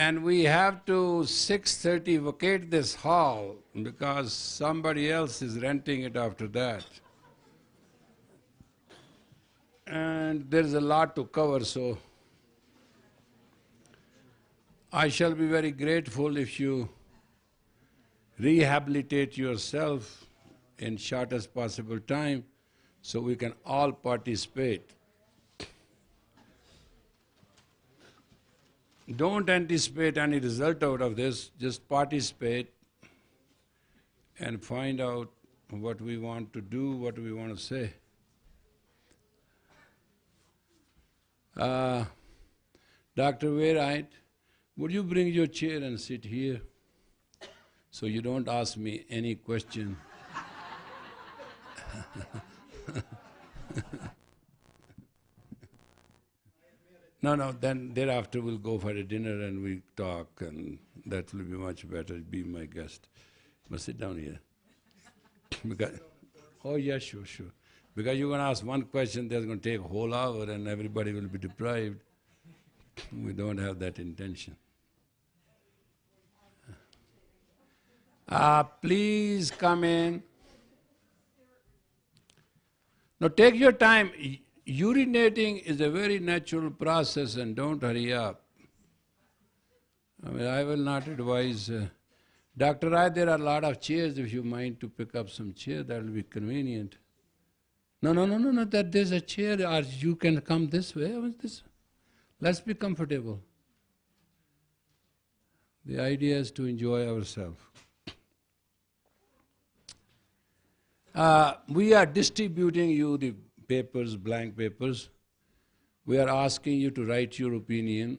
And we have to 6:30 vacate this hall because somebody else is renting it after that. And there is a lot to cover, so I shall be very grateful if you rehabilitate yourself in shortest possible time so we can all participate. Don't anticipate any result out of this, just participate and find out what we want to do, what we want to say. Dr. Wainwright, would you bring your chair and sit here so you don't ask me any question? No, then thereafter we'll go for a dinner and we talk, and that will be much better. Be my guest. But sit down here. Oh yeah, sure. Because you're going to ask one question, that's going to take a whole hour and everybody will be deprived. We don't have that intention. Please come in. Now take your time. Urinating is a very natural process and don't hurry up. I will not advise. Dr. Rai, there are a lot of chairs. If you mind to pick up some chair, that will be convenient. No, that there's a chair, or you can come this way. Let's be comfortable. The idea is to enjoy ourselves. We are distributing you the papers, blank papers. We are asking you to write your opinion,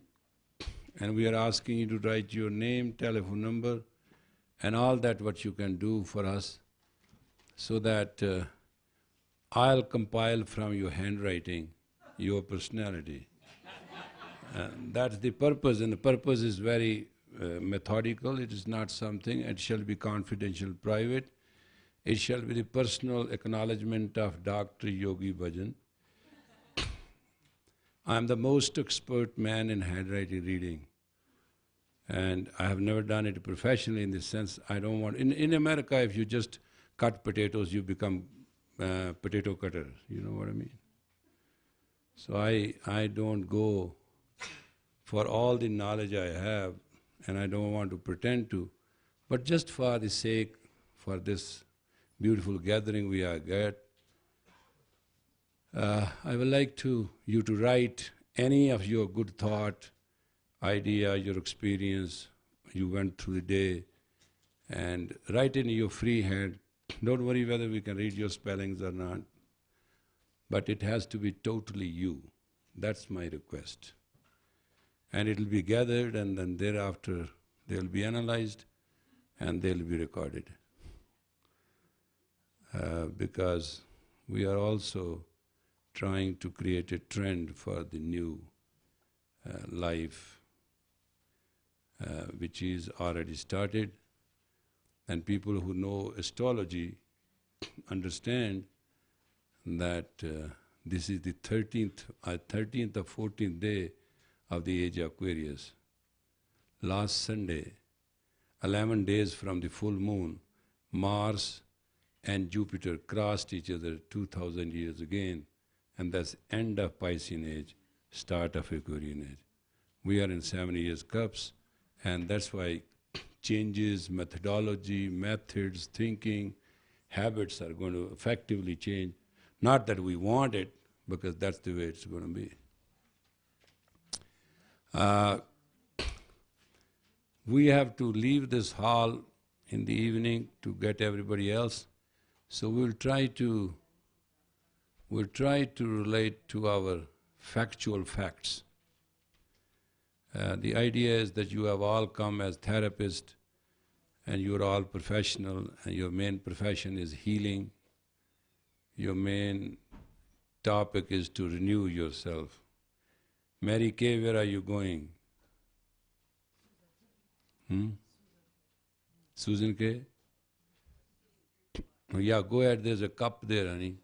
and we are asking you to write your name, telephone number, and all that what you can do for us, so that I'll compile from your handwriting your personality. That's the purpose, and the purpose is very methodical. It is not something, it shall be confidential, private. It shall be the personal acknowledgement of Dr. Yogi Bhajan. I am the most expert man in handwriting reading. And I have never done it professionally in the sense I don't want... In America, if you just cut potatoes, you become potato cutter. You know what I mean? So I don't go for all the knowledge I have, and I don't want to pretend to, but just for the sake, for this beautiful gathering we are at, I would like you to write any of your good thought, idea, your experience, you went through the day, and write in your free hand. Don't worry whether we can read your spellings or not, but it has to be totally you. That's my request. And it will be gathered, and then thereafter they will be analyzed and they will be recorded. Because we are also trying to create a trend for the new life, which is already started. And people who know astrology understand that this is the 13th or 14th day of the age of Aquarius. Last Sunday, 11 days from the full moon, Mars and Jupiter crossed each other 2000 years again, and that's end of Piscean age, start of Aquarian age. We are in 70 years cups, and that's why changes, methodology, methods, thinking, habits are going to effectively change. Not that we want it, because that's the way it's going to be. We have to leave this hall in the evening to get everybody else. So we'll try to relate to our factual facts. The idea is that you have all come as therapists, and you're all professional, and your main profession is healing. Your main topic is to renew yourself. Mary Kay, where are you going? Susan Kay? Yeah, go ahead, there's a cup there, honey.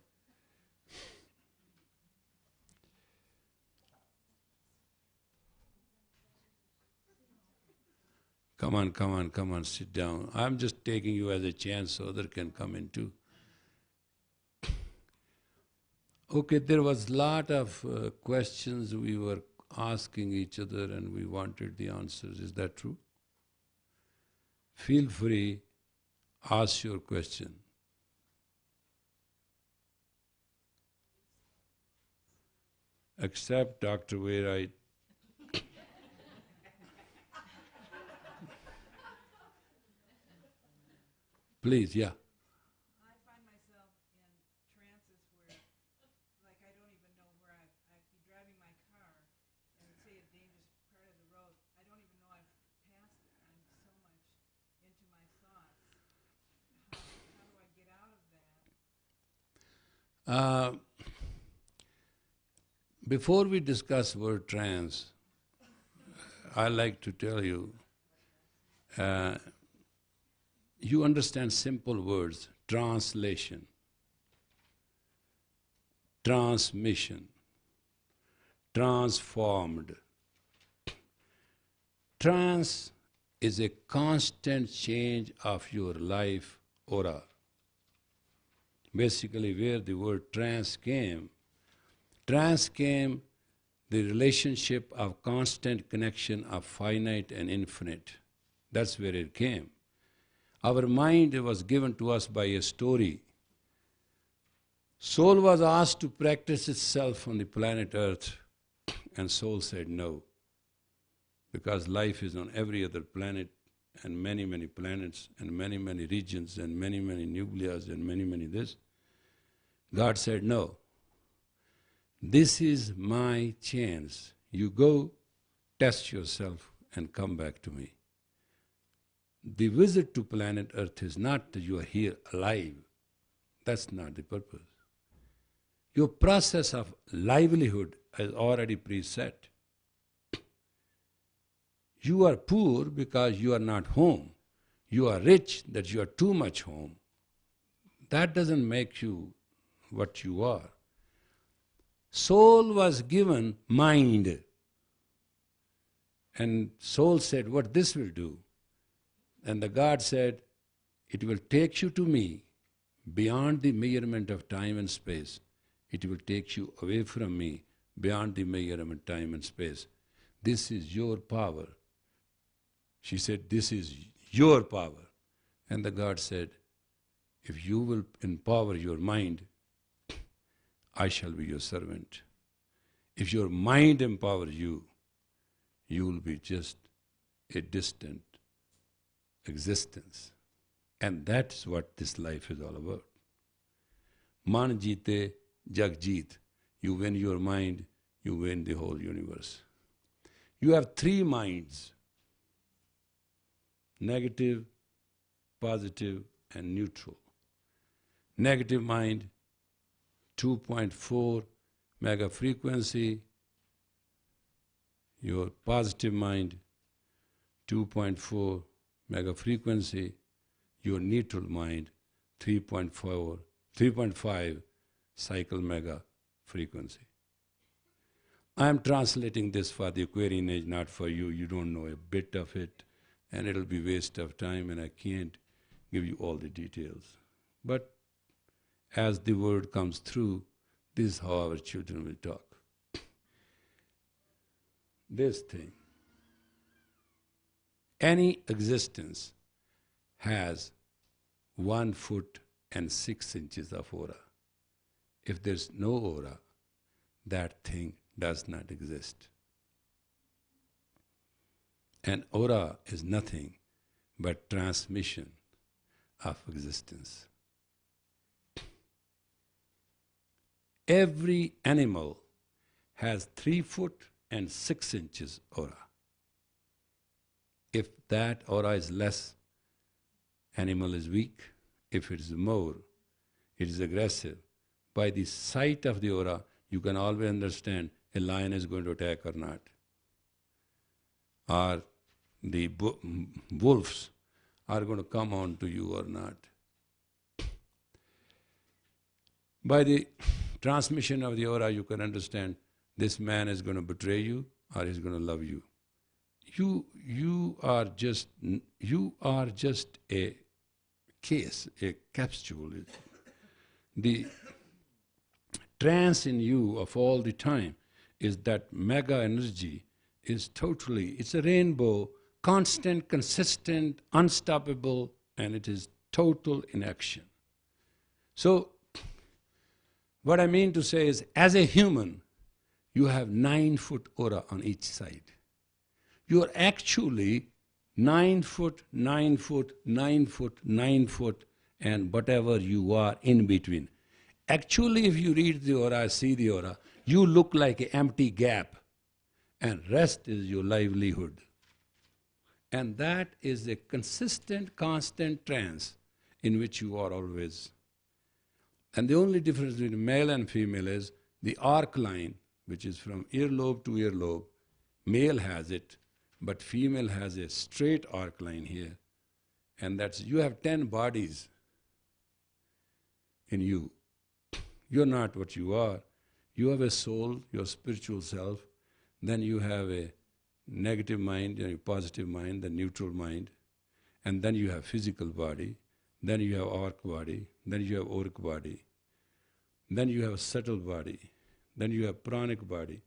come on, sit down. I'm just taking you as a chance so others can come in too. Okay, there was lot of questions we were asking each other and we wanted the answers. Is that true? Feel free, ask your question. Except Dr. Wainwright. Please, yeah. I find myself in trances where, like, I don't even know where I'd be driving my car and say a dangerous part of the road. I don't even know I've passed it. I'm so much into my thoughts. How do I get out of that? Before we discuss word trance, I like to tell you, you understand simple words, translation, transmission, transformed. Trance is a constant change of your life aura. Basically, where the word trance came the relationship of constant connection of finite and infinite. That's where it came. Our mind was given to us by a story. Soul was asked to practice itself on the planet Earth, and soul said no. Because life is on every other planet, and many, many planets, and many, many regions, and many, many nucleus, and many, many this. God said no. This is my chance. You go, test yourself, and come back to me. The visit to planet Earth is not that you are here alive. That's not the purpose. Your process of livelihood is already preset. You are poor because you are not home. You are rich that you are too much home. That doesn't make you what you are. Soul was given mind. And soul said, what this will do? And the God said, it will take you to me beyond the measurement of time and space. It will take you away from me beyond the measurement time and space. This is your power. She said, this is your power. And the God said, if you will empower your mind, I shall be your servant. If your mind empowers you, you will be just a distant existence. And that's what this life is all about. Man jeete, jag jeet. You win your mind, you win the whole universe. You have three minds: negative, positive, and neutral. Negative mind, 2.4 mega frequency. Your positive mind, 2.4 mega frequency. Your neutral mind, 3.5 cycle mega frequency. I am translating this for the Aquarian age, not for you. You don't know a bit of it, and it'll be waste of time, and I can't give you all the details. But as the word comes through, this is how our children will talk. This thing. Any existence has 1 foot and 6 inches of aura. If there's no aura, that thing does not exist. And aura is nothing but transmission of existence. Every animal has 3 foot and 6 inches aura. If that aura is less, animal is weak. If it is more, it is aggressive. By the sight of the aura, you can always understand a lion is going to attack or not. Or the wolves are going to come on to you or not. By the transmission of the aura, you can understand this man is going to betray you or he's going to love you. you are just a case, a capsule. The trance in you of all the time is that mega energy is totally, it's a rainbow, constant, consistent, unstoppable, and it is total in action. So, what I mean to say is, as a human, you have 9-foot aura on each side. You are actually 9 foot, 9 foot, 9 foot, 9 foot, and whatever you are in between. Actually, if you read the aura, see the aura, you look like an empty gap, and rest is your livelihood. And that is a consistent, constant trance in which you are always. And the only difference between male and female is the arc line, which is from earlobe to earlobe. Male has it, but female has a straight arc line here. And that's, you have 10 bodies in you. You're not what you are. You have a soul, your spiritual self. Then you have a negative mind, a positive mind, the neutral mind. And then you have physical body. Then you have arc body. Then you have auric body. Then you have a subtle body. Then you have pranic body.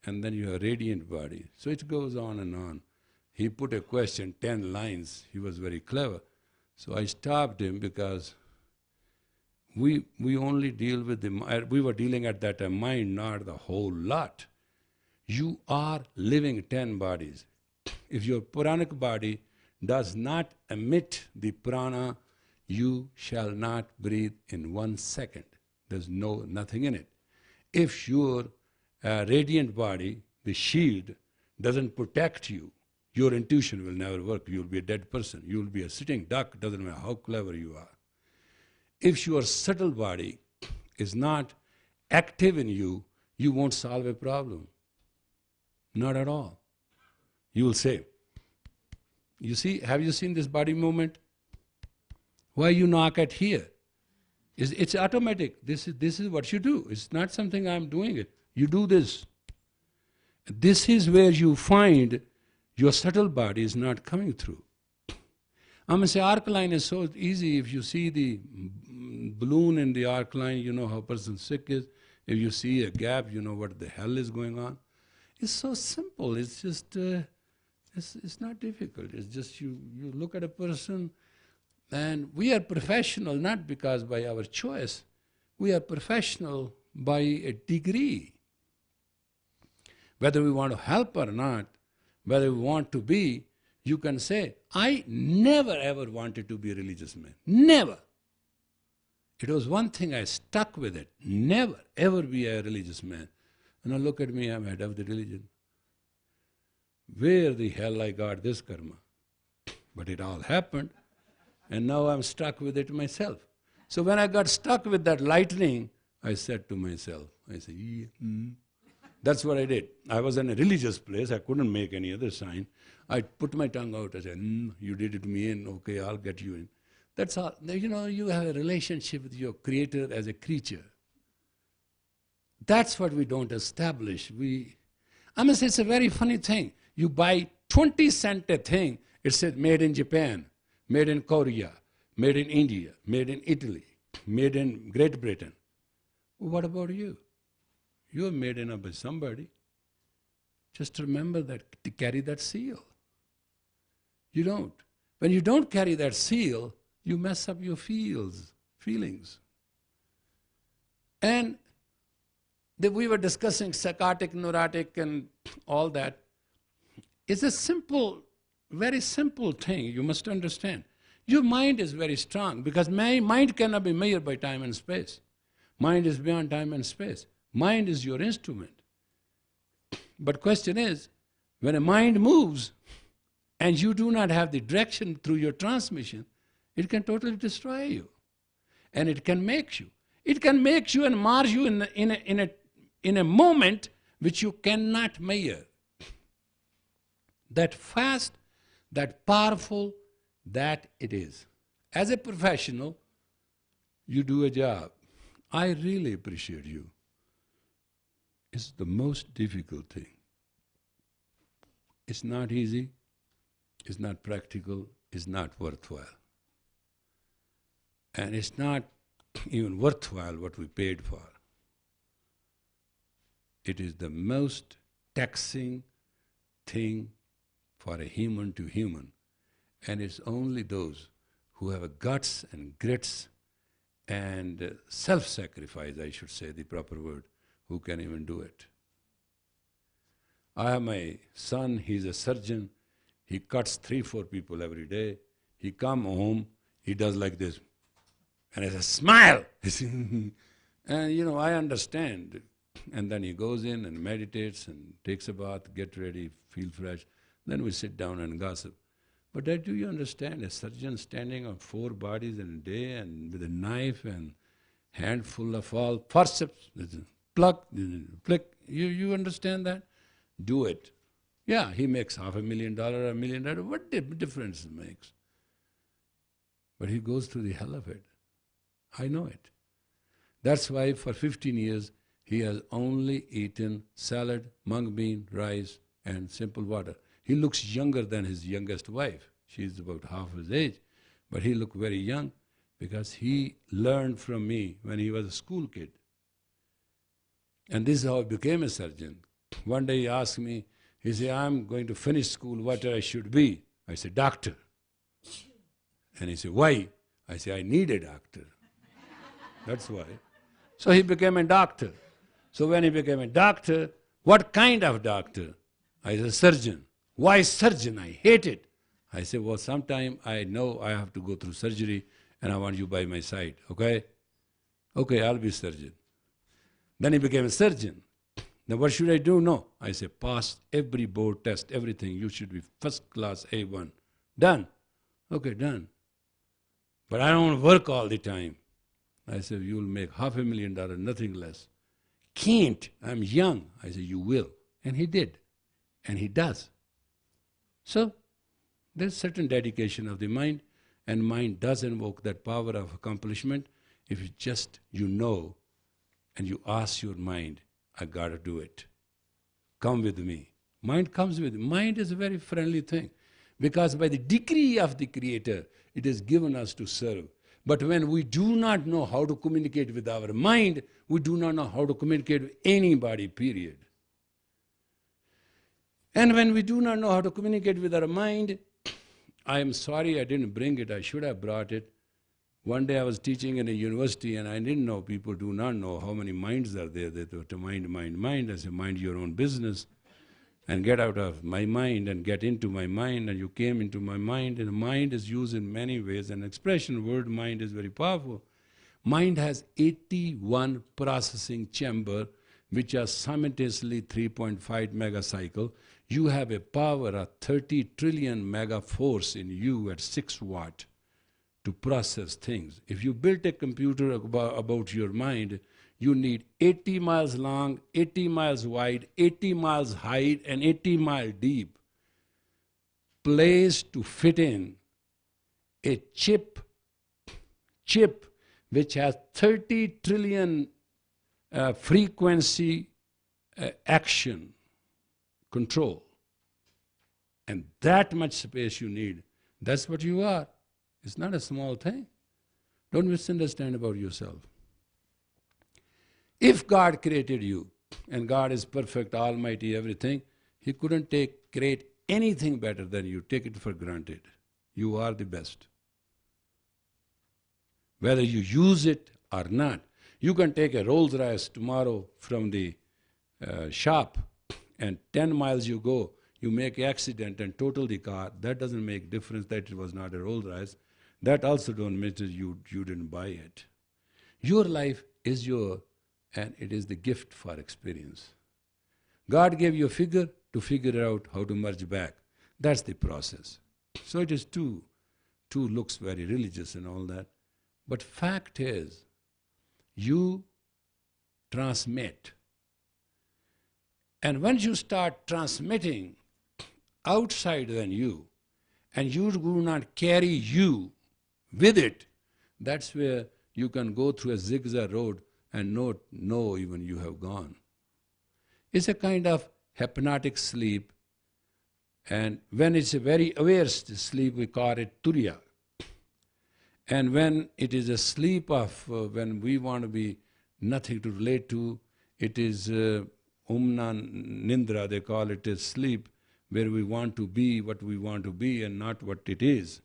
And then you have radiant body. So it goes on and on. He put a question, 10 lines. He was very clever. So I stopped him because we only deal with we were dealing at that time, mind, not the whole lot. You are living 10 bodies. If your pranic body does not emit the prana, you shall not breathe in 1 second. There's nothing in it. If your radiant body, the shield, doesn't protect you, your intuition will never work. You'll be a dead person. You'll be a sitting duck, doesn't matter how clever you are. If your subtle body is not active in you, you won't solve a problem. Not at all. You will say, you see, have you seen this body movement? Why you knock at here? It's automatic. This is what you do. It's not something I'm doing it. You do this. This is where you find your subtle body is not coming through. I'm going to say arc line is so easy. If you see the balloon in the arc line, you know how a person sick is. If you see a gap, you know what the hell is going on. It's so simple. It's just, it's not difficult. It's just you look at a person, and we are professional not because by our choice. We are professional by a degree. Whether we want to help or not, whether we want to be, you can say, I never ever wanted to be a religious man. Never. It was one thing I stuck with it. Never ever be a religious man. And now look at me, I'm head of the religion. Where the hell I got this karma? But it all happened. And now I'm stuck with it myself. So when I got stuck with that lightning, I said to myself, I said, That's what I did. I was in a religious place. I couldn't make any other sign. I put my tongue out. I said, you did it to me in. Okay, I'll get you in. That's all. You know, you have a relationship with your Creator as a creature. That's what we don't establish. I must say, it's a very funny thing. You buy 20-cent a thing, it said made in Japan, made in Korea, made in India, made in Italy, made in Great Britain. Well, what about you? You are made in by somebody. Just remember that, to carry that seal. You don't. When you don't carry that seal, you mess up your feelings. And we were discussing psychotic, neurotic, and all that. It's a simple, very simple thing you must understand. Your mind is very strong because mind cannot be measured by time and space. Mind is beyond time and space. Mind is your instrument. But question is, when a mind moves and you do not have the direction through your transmission, it can totally destroy you. And it can make you. It can make you and mar you in a moment which you cannot measure. That fast, that powerful, that it is. As a professional, you do a job. I really appreciate you. It's the most difficult thing. It's not easy, it's not practical, it's not worthwhile. And it's not even worthwhile what we paid for. It is the most taxing thing for a human to human. And it's only those who have guts and grits and self-sacrifice, I should say the proper word, who can even do it. I have my son, he's a surgeon. He cuts 3-4 people every day. He come home, he does like this. And I say, smile! And I understand. And then he goes in and meditates and takes a bath, get ready, feel fresh. Then we sit down and gossip. But do you understand? A surgeon standing on 4 bodies in a day and with a knife and handful of all forceps, pluck, flick. You understand that? Do it. Yeah, he makes $500,000 or $1 million. What difference it makes? But he goes through the hell of it. I know it. That's why for 15 years he has only eaten salad, mung bean, rice, and simple water. He looks younger than his youngest wife. She's about half his age. But he looked very young because he learned from me when he was a school kid. And this is how I became a surgeon. One day he asked me, he said, I'm going to finish school, what I should be? I said, doctor. And he said, why? I said, I need a doctor. That's why. So he became a doctor. So when he became a doctor, what kind of doctor? I said, surgeon. Why surgeon? I hate it. I said, well, sometime I know I have to go through surgery and I want you by my side, okay? Okay, I'll be surgeon. Then he became a surgeon. Now what should I do? No. I said, pass every board test, everything. You should be first class A1. Done. Okay, done. But I don't want to work all the time. I said, you'll make $500,000, nothing less. Can't. I'm young. I said, you will. And he did. And he does. So, there's certain dedication of the mind, and mind does invoke that power of accomplishment if you know, and you ask your mind, I gotta do it. Come with me. Mind comes with me. Mind is a very friendly thing, because by the decree of the Creator, it is given us to serve. But when we do not know how to communicate with our mind, we do not know how to communicate with anybody, period. And when we do not know how to communicate with our mind, I am sorry I didn't bring it, I should have brought it. One day I was teaching in a university and I didn't know, people do not know how many minds are there. They thought, mind. I said, mind your own business and get out of my mind and get into my mind. And you came into my mind, and mind is used in many ways. An expression, word mind is very powerful. Mind has 81 processing chamber, which are simultaneously 3.5 megacycle. You have a power of 30 trillion mega force in you at 6 watt to process things. If you built a computer about your mind, you need 80 miles long, 80 miles wide, 80 miles high, and 80 miles deep place to fit in a chip which has 30 trillion frequency action control. And that much space you need. That's what you are. It's not a small thing. Don't misunderstand about yourself. If God created you, and God is perfect, almighty, everything, He couldn't create anything better than you. Take it for granted. You are the best. Whether you use it or not. You can take a Rolls Royce tomorrow from the shop, and 10 miles you go, you make an accident and total the car. That doesn't make difference that it was not a Rolls Royce. That also don't mean that you didn't buy it. Your life is and it is the gift for experience. God gave you a figure to figure out how to merge back. That's the process. So it is two looks very religious and all that. But fact is, you transmit. And once you start transmitting outside than you, and you do not carry you with it, that's where you can go through a zigzag road and not know even you have gone. It's a kind of hypnotic sleep, And when it's a very aware sleep, we call it turiya. And when it is a sleep of, when we want to be nothing to relate to, it is umna nindra, they call it a sleep, where we want to be what we want to be and not what it is.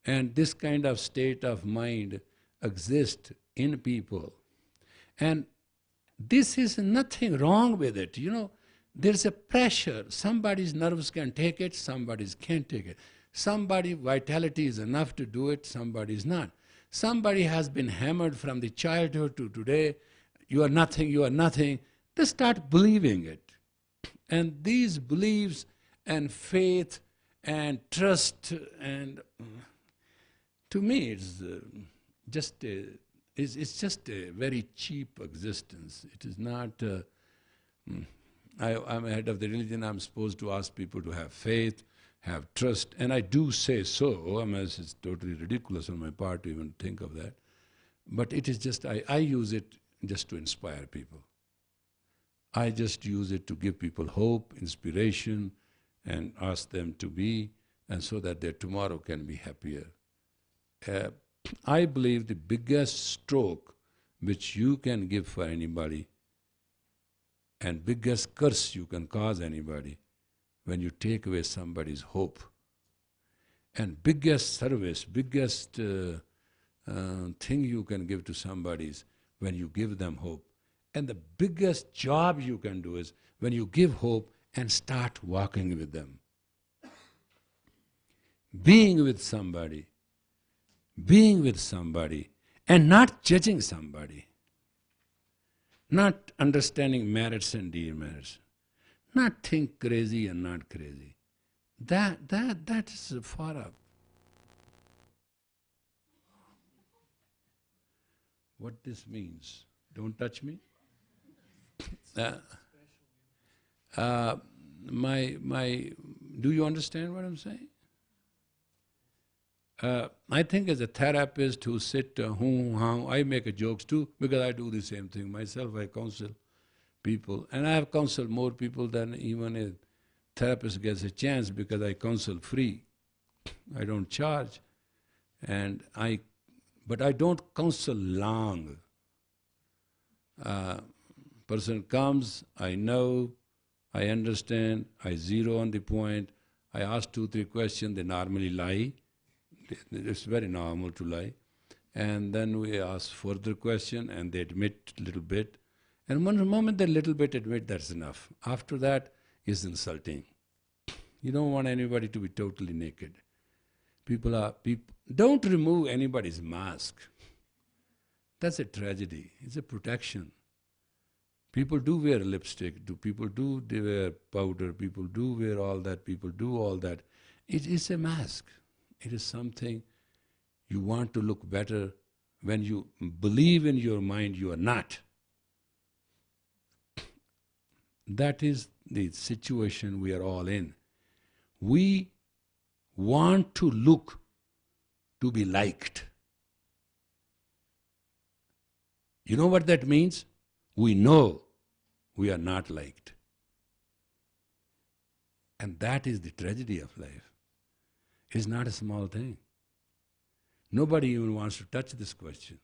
And this kind of state of mind exists in people. And this is nothing wrong with it. You know, there's a pressure. Somebody's nerves can take it, somebody's can't take it. Somebody vitality is enough to do it, somebody's not. Somebody has been hammered from the childhood to today, you are nothing, you are nothing. They start believing it. And these beliefs and faith and trust, and to me it's just a very cheap existence. It is not, I'm head of the religion, I'm supposed to ask people to have faith, have trust, and I do say so. I mean, it's totally ridiculous on my part to even think of that. But it is just, I use it just to inspire people. I just use it to give people hope, inspiration, and ask them to be, and so that their tomorrow can be happier. I believe the biggest stroke which you can give for anybody, and biggest curse you can cause anybody, when you take away somebody's hope. And biggest service, biggest thing you can give to somebody is when you give them hope. And the biggest job you can do is when you give hope and start walking with them. Being with somebody and not judging somebody. Not understanding merits and demerits. Not think crazy and not crazy. That is far up. What this means? Don't touch me. Do you understand what I'm saying? I think as a therapist who sit, I make jokes too, because I do the same thing myself. I counsel people, and I have counseled more people than even a therapist gets a chance, because I counsel free. I don't charge, but I don't counsel long. Person comes, I know, I understand, I zero on the point, I ask 2-3 questions, they normally lie. It's very normal to lie. And then we ask further question, and they admit a little bit. And one moment they little bit admit, that's enough. After that is insulting. You don't want anybody to be totally naked. Don't remove anybody's mask. That's a tragedy. It's a protection. People do wear lipstick, people do wear powder, people do wear all that, people do all that. It is a mask. It is something you want to look better. When you believe in your mind you are not. That is the situation we are all in. We want to look to be liked. You know what that means? We know we are not liked. And that is the tragedy of life. It's not a small thing. Nobody even wants to touch this question.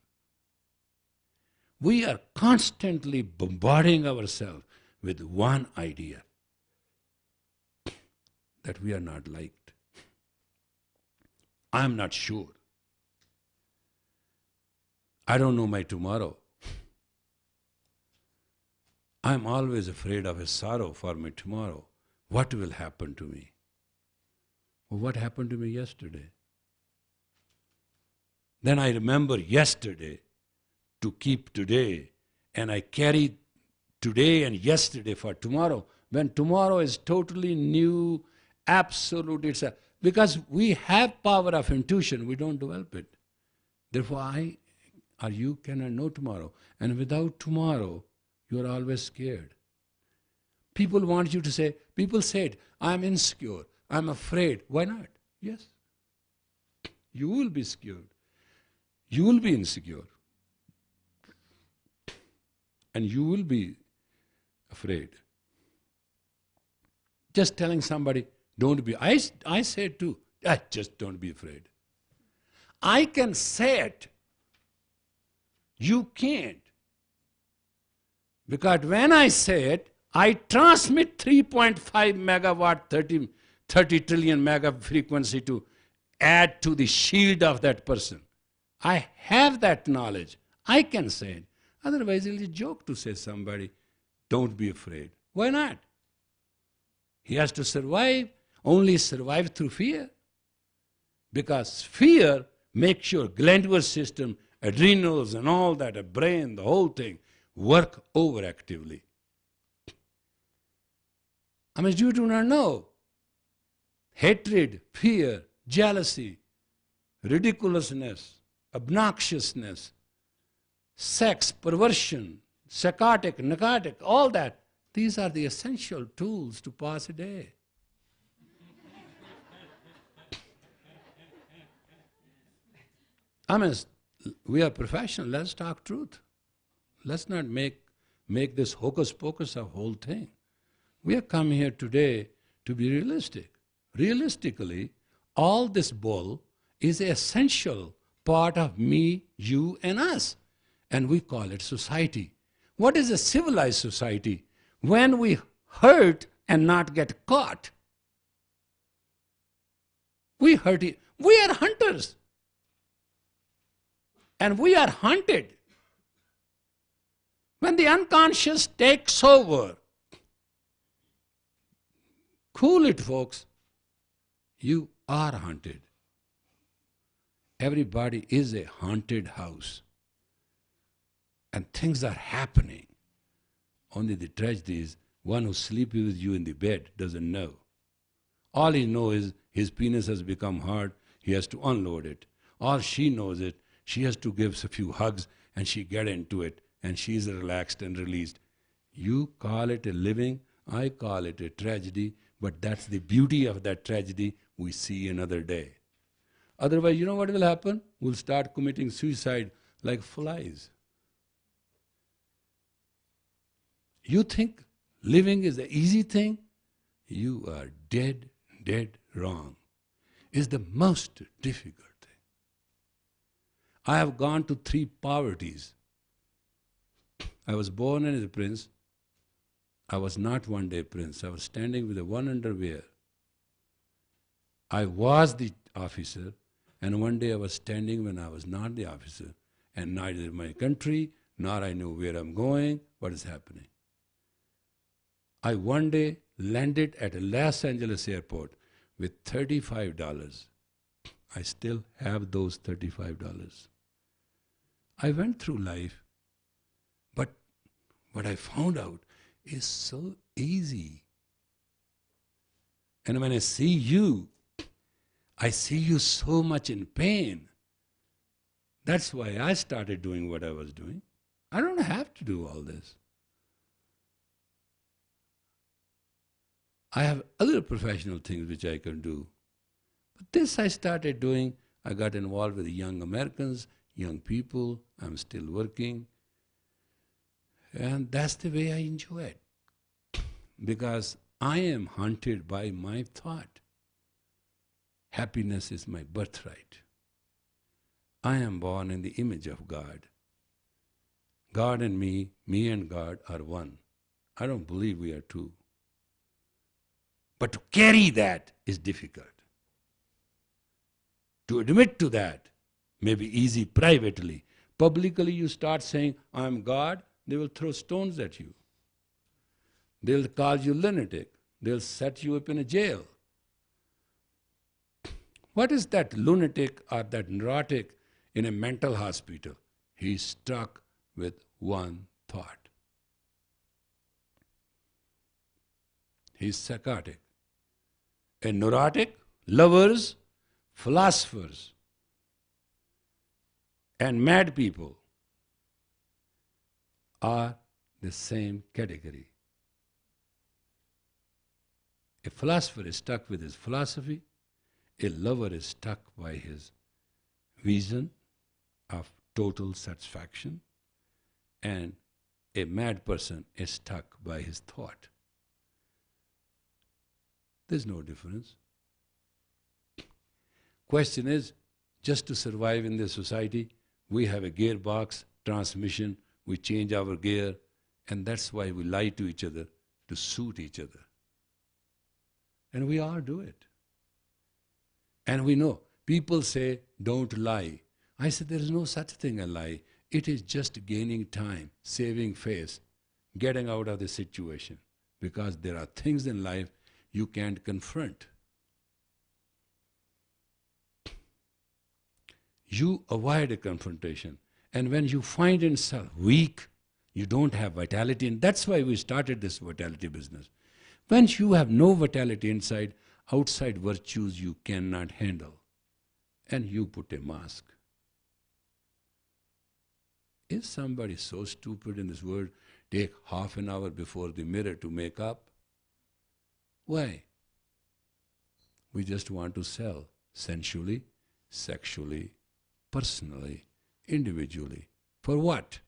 We are constantly bombarding ourselves with one idea, that we are not liked. I'm not sure. I don't know my tomorrow. I'm always afraid of a sorrow for my tomorrow. What will happen to me? Well, what happened to me yesterday? Then I remember yesterday to keep today, and I carry today and yesterday for tomorrow. When tomorrow is totally new, absolute, because we have power of intuition, we don't develop it. Therefore, I or you cannot know tomorrow. And without tomorrow, you are always scared. People want you to say, people said, I'm insecure, I'm afraid. Why not? Yes. You will be scared. You will be insecure. And you will be afraid. Just telling somebody, Don't be, I say it too, just don't be afraid. I can say it. You can't. Because when I say it, I transmit 3.5 megawatt, 30 trillion mega frequency to add to the shield of that person. I have that knowledge. I can say it. Otherwise, it's a joke to say somebody, don't be afraid. Why not? He has to survive, only survive through fear. Because fear makes your glandular system, adrenals and all that, a brain, the whole thing, work overactively. I mean, you do not know. Hatred, fear, jealousy, ridiculousness, obnoxiousness, sex, perversion, psychotic, narcotic, all that. These are the essential tools to pass a day. I mean, we are professional. Let's talk truth. Let's not make this hocus pocus a whole thing. We have come here today to be realistic. Realistically, all this bull is an essential part of me, you, and us. And we call it society. What is a civilized society? When we hurt and not get caught. We hurt it. We are hunters. And we are hunted. When the unconscious takes over, cool it, folks. You are hunted. Everybody is a haunted house. And things are happening. Only the tragedy is one who sleeps with you in the bed doesn't know. All he knows is his penis has become hard, he has to unload it. All she knows is she has to give a few hugs and she get into it and she's relaxed and released. You call it a living, I call it a tragedy, but that's the beauty of that tragedy we see another day. Otherwise, you know what will happen? We'll start committing suicide like flies. You think living is the easy thing? You are dead wrong. It's the most difficult thing. I have gone to 3 poverties. I was born as a prince. I was not one day prince. I was standing with a one underwear. I was the officer, and one day I was standing when I was not the officer, and neither my country, nor I knew where I'm going, what is happening. I one day landed at a Los Angeles airport with $35. I still have those $35. I went through life, but what I found out is so easy. And when I see you so much in pain. That's why I started doing what I was doing. I don't have to do all this. I have other professional things which I can do. But this I started doing. I got involved with young Americans, young people. I'm still working. And that's the way I enjoy it. Because I am haunted by my thought. Happiness is my birthright. I am born in the image of God. God and me and God are one. I don't believe we are two. But to carry that is difficult. To admit to that may be easy privately. Publicly you start saying, I am God, they will throw stones at you. They'll call you lunatic. They'll set you up in a jail. What is that lunatic or that neurotic in a mental hospital? He's stuck with one thought. He's psychotic. A neurotic, lovers, philosophers, and mad people are the same category. A philosopher is stuck with his philosophy. A lover is stuck by his vision of total satisfaction. And a mad person is stuck by his thought. There's no difference. Question is, just to survive in this society, we have a gearbox, transmission, we change our gear, and that's why we lie to each other, to suit each other. And we all do it. And we know, people say, don't lie. I said, there is no such thing as lie. It is just gaining time, saving face, getting out of the situation. Because there are things in life you can't confront. You avoid a confrontation. And when you find yourself weak, you don't have vitality. And that's why we started this vitality business. Once you have no vitality inside, outside virtues you cannot handle. And you put a mask. Is somebody so stupid in this world, take half an hour before the mirror to make up? Why? We just want to sell sensually, sexually, personally, individually. For what?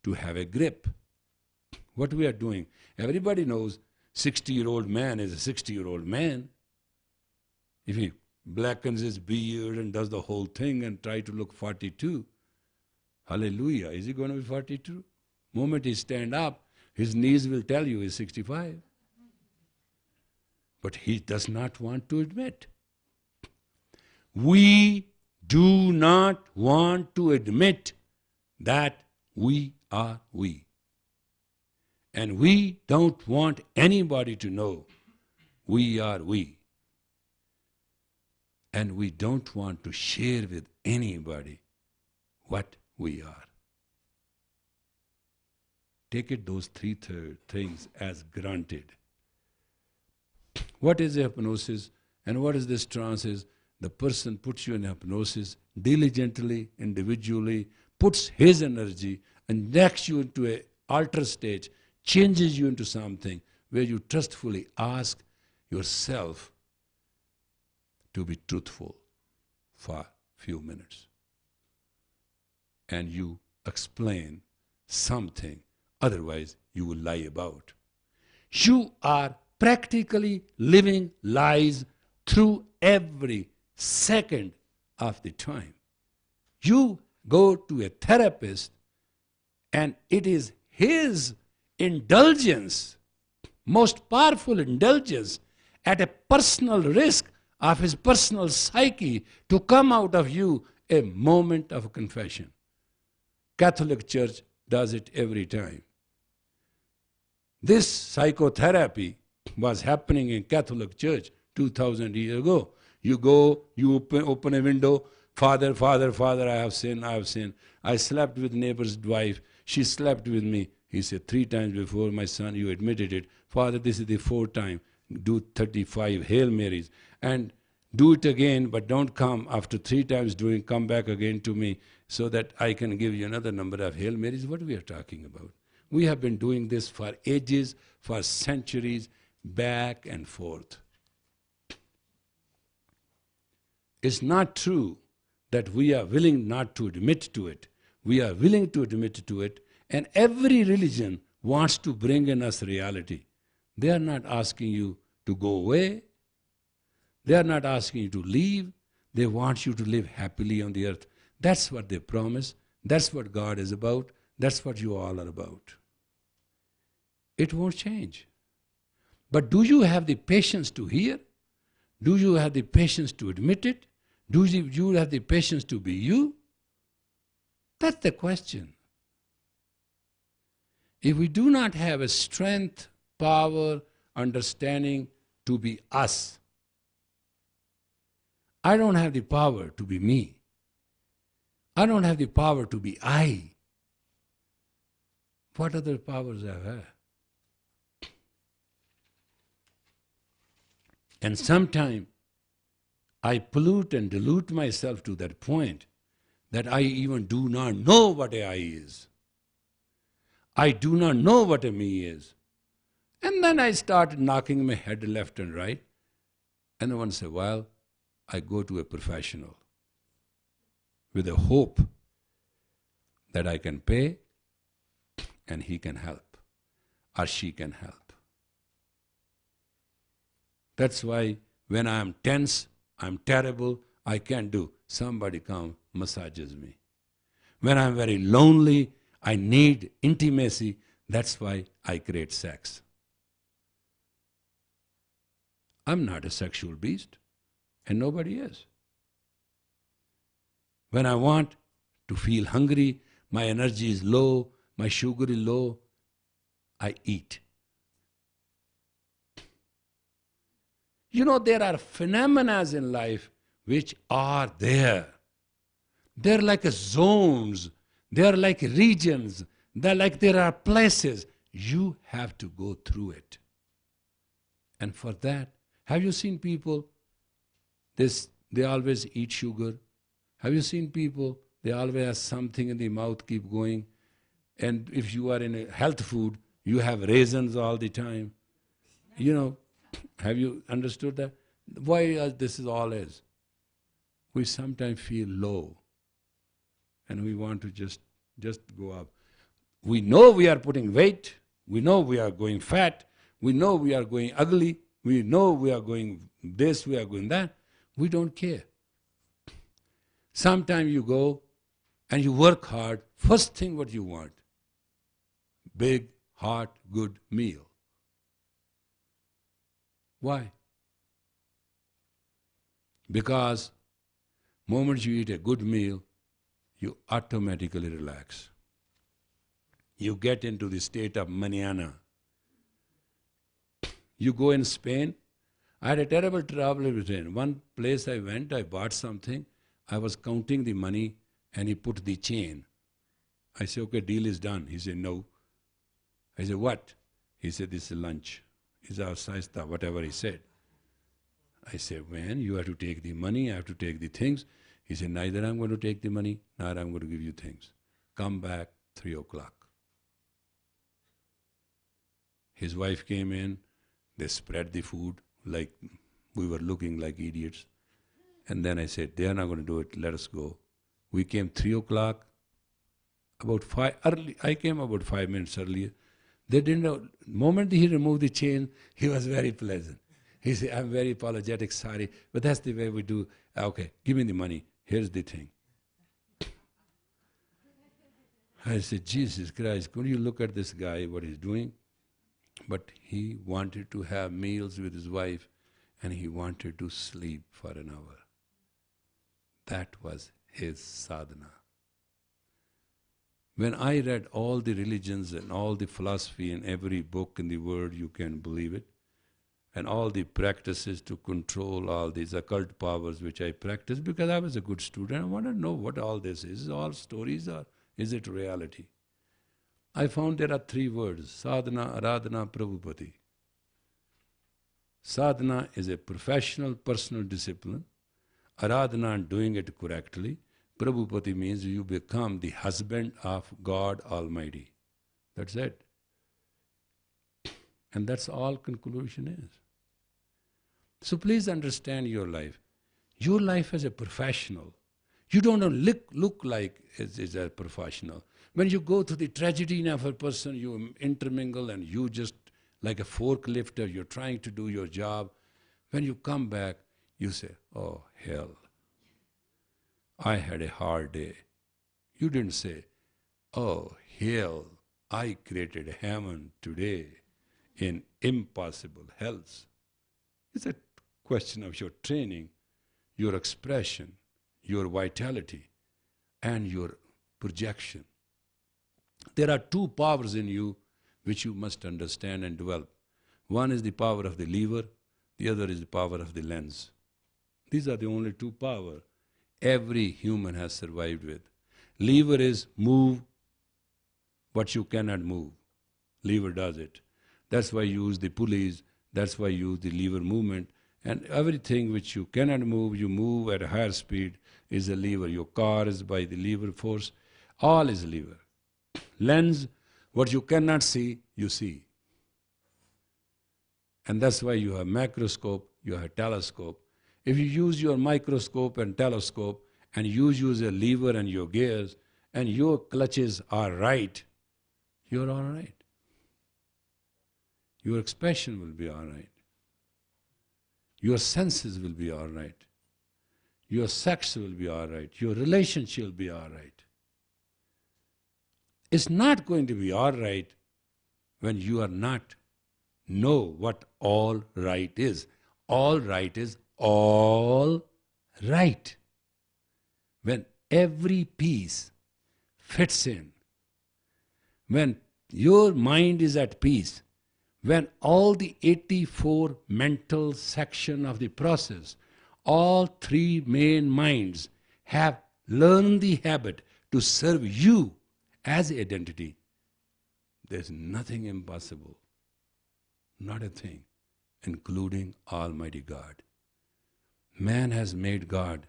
To have a grip. What we are doing, everybody knows 60-year-old man is a 60-year-old man. If he blackens his beard and does the whole thing and try to look 42, hallelujah, is he going to be 42? Moment he stand up, his knees will tell you he's 65. But he does not want to admit. We do not want to admit that we are we. And we don't want anybody to know we are we. And we don't want to share with anybody what we are. Take it those three things as granted. What is hypnosis and what is this trance is? The person puts you in hypnosis diligently, individually, puts his energy and injects you into an alter stage, changes you into something where you trustfully ask yourself to be truthful for a few minutes. And you explain something, otherwise you will lie about. You are practically living lies through every second of the time. You go to a therapist and it is his indulgence, most powerful indulgence, at a personal risk of his personal psyche to come out of you a moment of confession. Catholic Church does it every time. This psychotherapy was happening in Catholic Church 2000 years ago. You go, you open a window, Father, Father, Father, I have sinned, I have sinned. I slept with neighbor's wife, she slept with me. He said, 3 times before, my son, you admitted it. Father, this is the 4th time. Do 35 Hail Marys. And do it again, but don't come after 3 times doing, come back again to me so that I can give you another number of Hail Marys. What we are talking about? We have been doing this for ages, for centuries, back and forth. It's not true that we are willing not to admit to it. We are willing to admit to it, and every religion wants to bring in us reality. They are not asking you to go away. They are not asking you to leave. They want you to live happily on the earth. That's what they promise. That's what God is about. That's what you all are about. It won't change. But do you have the patience to hear? Do you have the patience to admit it? Do you have the patience to be you? That's the question. If we do not have a strength, power, understanding to be us, I don't have the power to be me. I don't have the power to be I. What other powers I have? And sometimes I pollute and dilute myself to that point that I even do not know what a I is. I do not know what a me is. And then I start knocking my head left and right. And once in a while, I go to a professional with a hope that I can pay and he can help or she can help. That's why when I am tense, I'm terrible, I can't do. Somebody come, massages me. When I'm very lonely, I need intimacy. That's why I create sex. I'm not a sexual beast, and nobody is. When I want to feel hungry, my energy is low, my sugar is low, I eat. You know, there are phenomena in life which are there. They're like zones, they're like regions, there are places. You have to go through it. And for that, have you seen people, they always eat sugar? Have you seen people, they always have something in the mouth, keep going? And if you are in a health food, you have raisins all the time. You know, have you understood that? Why this is all is? We sometimes feel low and we want to just go up. We know we are putting weight, we know we are going fat, we know we are going ugly, we know we are going this, we are going that. We don't care. Sometimes you go and you work hard, first thing what you want, big, hot, good meal. Why? Because moment you eat a good meal, you automatically relax. You get into the state of manana. You go in Spain. I had a terrible trouble with Spain. One place I went, I bought something. I was counting the money and he put the chain. I said, okay, deal is done. He said, no. I said, what? He said, this is lunch. He said, saista, whatever he said. I said, man, you have to take the money, I have to take the things. He said, neither I'm going to take the money, nor I'm going to give you things. Come back 3 o'clock. His wife came in, they spread the food like we were looking like idiots. And then I said, they are not going to do it, let us go. We came 3 o'clock, about 5, early. I came about 5 minutes earlier. They didn't know, the moment he removed the chain, he was very pleasant. He said, I'm very apologetic, sorry, but that's the way we do. Okay, give me the money, here's the thing. I said, Jesus Christ, could you look at this guy, what he's doing? But he wanted to have meals with his wife and he wanted to sleep for an hour. That was his sadhana. When I read all the religions and all the philosophy in every book in the world, you can believe it, and all the practices to control all these occult powers which I practiced, because I was a good student, I wanted to know what all this is. Is it all stories or is it reality? I found there are 3 words, sadhana, aradhana, prabhupati. Sadhana is a professional, personal discipline. Aradhana, doing it correctly. Prabhupati means you become the husband of God Almighty. That's it. And that's all conclusion is. So please understand your life. Your life as a professional. You don't look like as a professional. When you go to the tragedy of a person, you intermingle and you just like a forklifter, you're trying to do your job. When you come back, you say, oh hell, I had a hard day. You didn't say, oh hell, I created heaven today in impossible hells. It's a question of your training, your expression, your vitality, and your projection. There are 2 powers in you which you must understand and develop. One is the power of the lever, the other is the power of the lens. These are the only 2 powers every human has survived with. Lever is move what you cannot move. Lever does it. That's why you use the pulleys, that's why you use the lever movement. And everything which you cannot move, you move at a higher speed, is a lever. Your car is by the lever force. All is lever. Lens, what you cannot see, you see. And that's why you have macroscope, you have telescope. If you use your microscope and telescope and you use a lever and your gears and your clutches are right, you're all right. Your expression will be all right. Your senses will be all right. Your sex will be all right. Your relationship will be all right. It's not going to be all right when you are not know what all right is. All right is all right. When every piece fits in, when your mind is at peace, when all the 84 mental section of the process, all three main minds have learned the habit to serve you as identity, there's nothing impossible. Not a thing, including Almighty God. Man has made God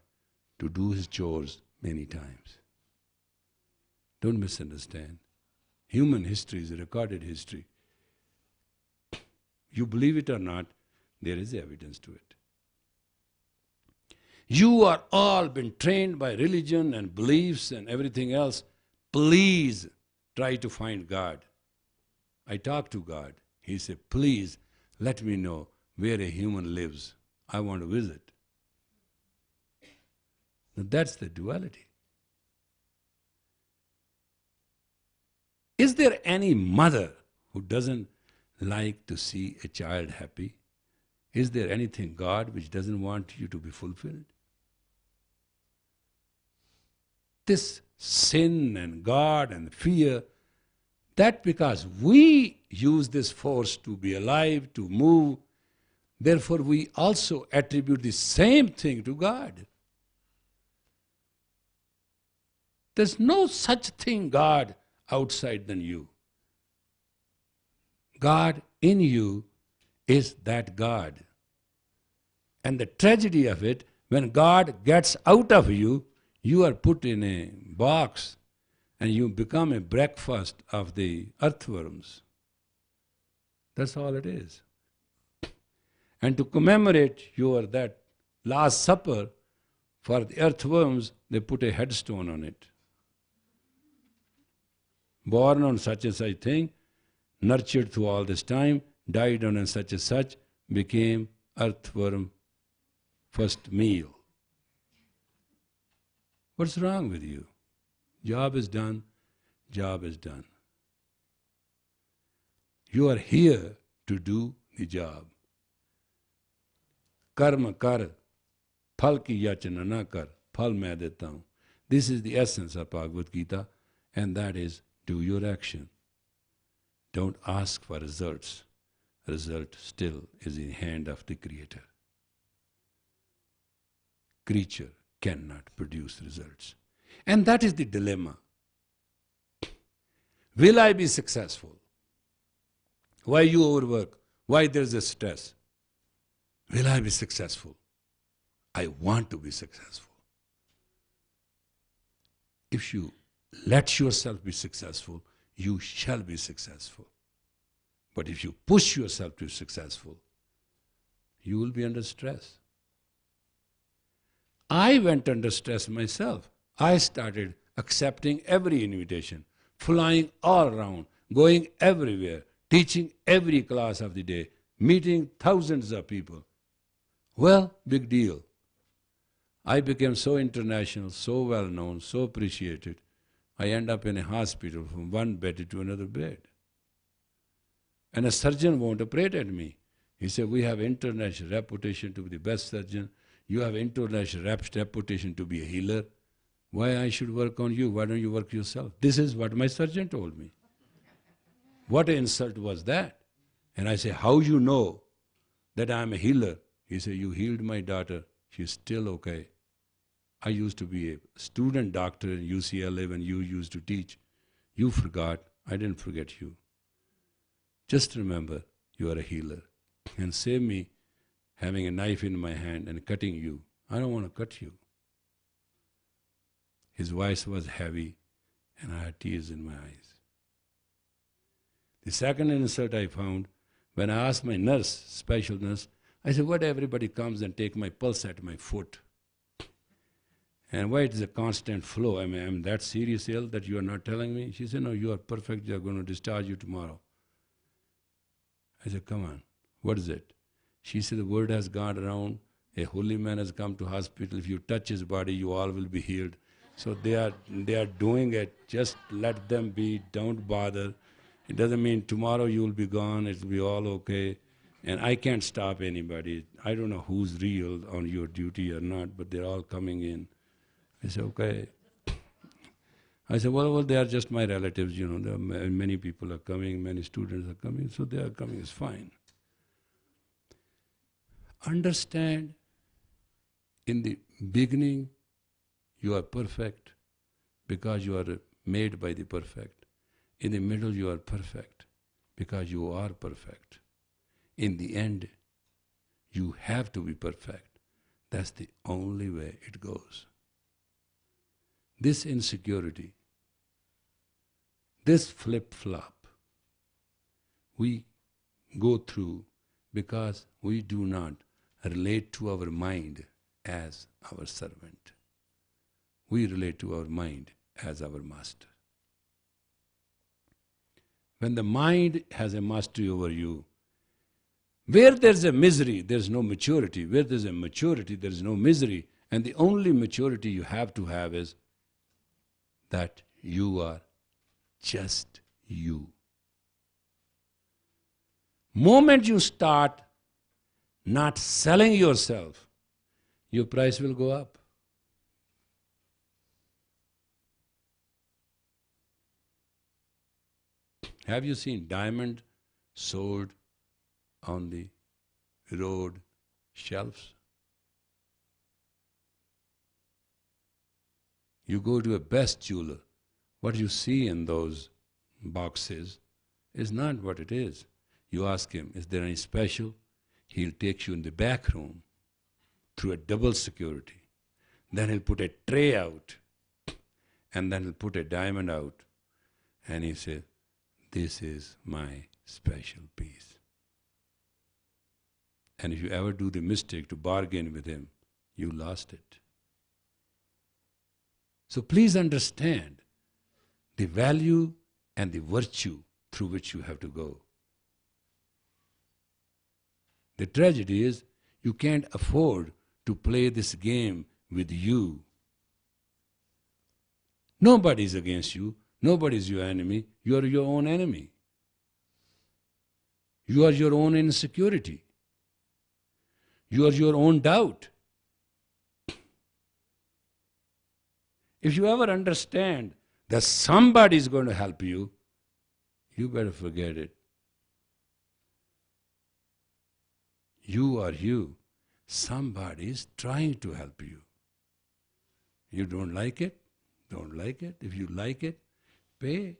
to do his chores many times. Don't misunderstand. Human history is a recorded history. You believe it or not, there is evidence to it. You are all been trained by religion and beliefs and everything else. Please try to find God. I talked to God. He said, please let me know where a human lives. I want to visit. Now that's the duality. Is there any mother who doesn't like to see a child happy? Is there anything, God, which doesn't want you to be fulfilled? This sin and God and fear, that because we use this force to be alive, to move, therefore we also attribute the same thing to God. There's no such thing, God, outside than you. God in you is that God. And the tragedy of it, when God gets out of you, you are put in a box and you become a breakfast of the earthworms. That's all it is. And to commemorate your that Last Supper, for the earthworms, they put a headstone on it. Born on such and such thing, nurtured through all this time, died on and such, became earthworm first meal. What's wrong with you? Job is done, job is done. You are here to do the job. Karma kar, phal ki yachana na kar, phal main deta hu. This is the essence of Bhagavad Gita, and that is, do your action. Don't ask for results. Result still is in the hand of the Creator. Creature cannot produce results. And that is the dilemma. Will I be successful? Why you overwork? Why there is a stress? Will I be successful? I want to be successful. If you let yourself be successful, you shall be successful. But if you push yourself to be successful, you will be under stress. I went under stress myself. I started accepting every invitation, flying all around, going everywhere, teaching every class of the day, meeting thousands of people. Well, big deal. I became so international, so well known, so appreciated. I end up in a hospital from one bed to another bed. And a surgeon won't operate at me. He said, we have international reputation to be the best surgeon. You have international reputation to be a healer. Why I should work on you? Why don't you work yourself? This is what my surgeon told me. What an insult was that? And I say, how you know that I am a healer? He said, you healed my daughter. She's still okay. I used to be a student doctor in UCLA when you used to teach. You forgot. I didn't forget you. Just remember, you are a healer. And save me having a knife in my hand and cutting you. I don't want to cut you. His voice was heavy and I had tears in my eyes. The second insult I found, when I asked my nurse, special nurse, I said, why everybody comes and take my pulse at my foot? And why it is a constant flow? I mean, I'm that serious ill that you are not telling me? She said, no, you are perfect. They are going to discharge you tomorrow. I said, come on, what is it? She said, the word has gone around, a holy man has come to hospital, if you touch his body, you all will be healed. So they are doing it, just let them be, don't bother. It doesn't mean tomorrow you will be gone, it will be all okay. And I can't stop anybody. I don't know who's real on your duty or not, but they're all coming in. I said, okay. I said, well, they are just my relatives, There are many people are coming, many students are coming, so they are coming, it's fine. Understand, in the beginning, you are perfect because you are made by the perfect. In the middle, you are perfect because you are perfect. In the end, you have to be perfect. That's the only way it goes. This insecurity, this flip-flop, we go through because we do not relate to our mind as our servant. We relate to our mind as our master. When the mind has a mastery over you, where there's a misery, there's no maturity. Where there's a maturity, there's no misery. And the only maturity you have to have is that you are just you. Moment you start not selling yourself, your price will go up. Have you seen diamond sold on the road shelves? You go to a best jeweler, what you see in those boxes is not what it is. You ask him, is there any special? He'll take you in the back room through a double security. Then he'll put a tray out, and then he'll put a diamond out, and he says, this is my special piece. And if you ever do the mistake to bargain with him, you lost it. So please understand the value and the virtue through which you have to go. The tragedy is you can't afford to play this game with you. Nobody is against you. Nobody is your enemy. You are your own enemy. You are your own insecurity. You are your own doubt. If you ever understand that somebody is going to help you, you better forget it. You are you. Somebody is trying to help you. You don't like it? Don't like it. If you like it, pay.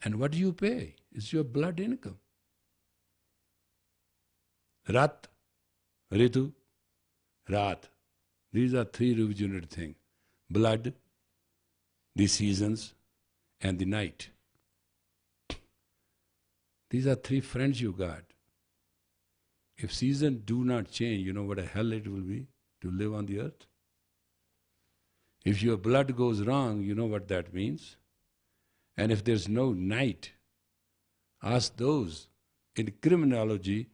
And what do you pay? It's your blood income. Rat, Ritu, Rat. These are three regenerative things. Blood, the seasons, and the night. These are three friends you got. If seasons do not change, you know what a hell it will be to live on the earth? If your blood goes wrong, you know what that means? And if there's no night, ask those. In criminology,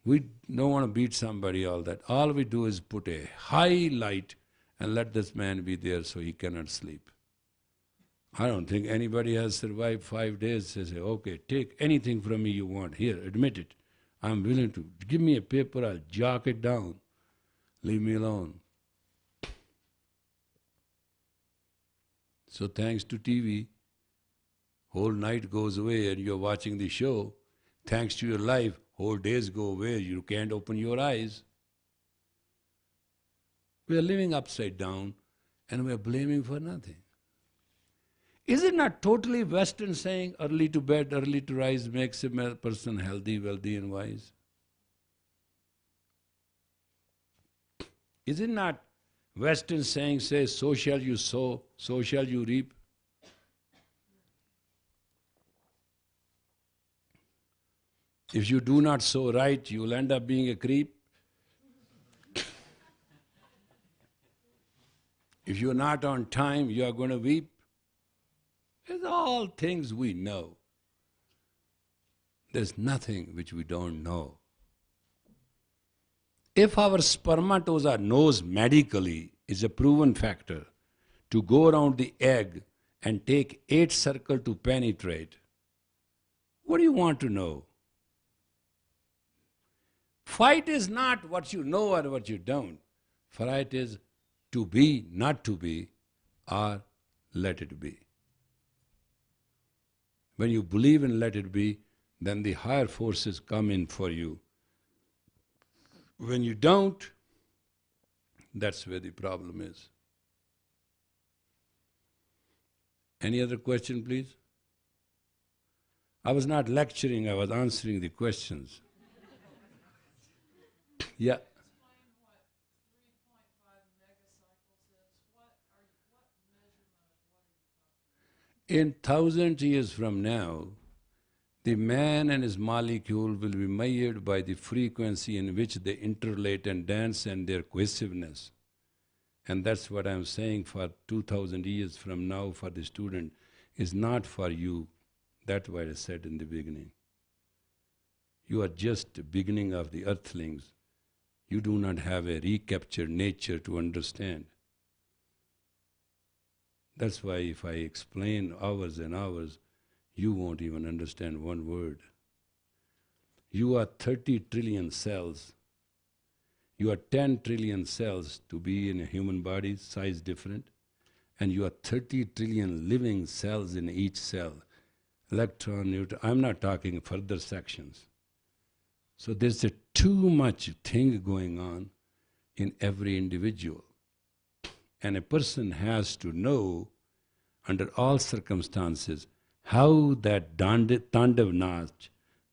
we don't want to beat somebody, all that. All we do is put a high light and let this man be there so he cannot sleep. I don't think anybody has survived 5 days. They say, okay, take anything from me you want. Here, admit it. I'm willing to. Give me a paper, I'll jot it down. Leave me alone. So thanks to TV, whole night goes away and you're watching the show. Thanks to your life, whole days go away. You can't open your eyes. We are living upside down and we are blaming for nothing. Is it not totally Western saying early to bed, early to rise makes a person healthy, wealthy and wise? Is it not Western saying says, so shall you sow, so shall you reap? If you do not sow right, you will end up being a creep. If you're not on time, you are going to weep. It's all things we know. There's nothing which we don't know. If our spermatozoa knows medically, is a proven factor, to go around the egg and take 8 circles to penetrate, what do you want to know? Fight is not what you know or what you don't. Fight is to be, not to be, or let it be. When you believe in let it be, then the higher forces come in for you. When you don't, that's where the problem is. Any other question, please? I was not lecturing, I was answering the questions. Yeah. Explain what 3.5 megacycles is. What measurement of what are you talking about? In 1,000 years from now, the man and his molecule will be measured by the frequency in which they interrelate and dance and their cohesiveness. And that's what I'm saying for 2,000 years from now for the student is not for you. That's what I said in the beginning. You are just the beginning of the earthlings. You do not have a recaptured nature to understand. That's why if I explain hours and hours, you won't even understand one word. You are 30 trillion cells. You are 10 trillion cells to be in a human body, size different. And you are 30 trillion living cells in each cell. Electron, neutron, I'm not talking further sections. So there's too much thing going on in every individual. And a person has to know, under all circumstances, how that Tandav Nach,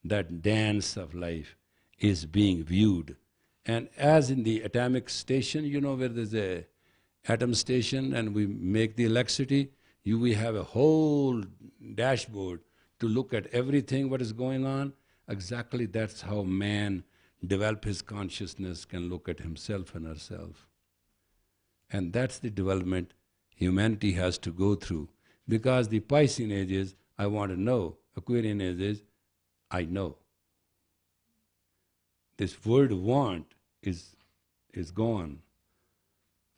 that dance of life, is being viewed. And as in the atomic station, you know where there's a atom station and we make the electricity, we have a whole dashboard to look at everything what is going on. Exactly that's how man develop his consciousness, can look at himself and herself. And that's the development humanity has to go through. Because the Piscean age is, I want to know. Aquarian age is, I know. This word want is gone.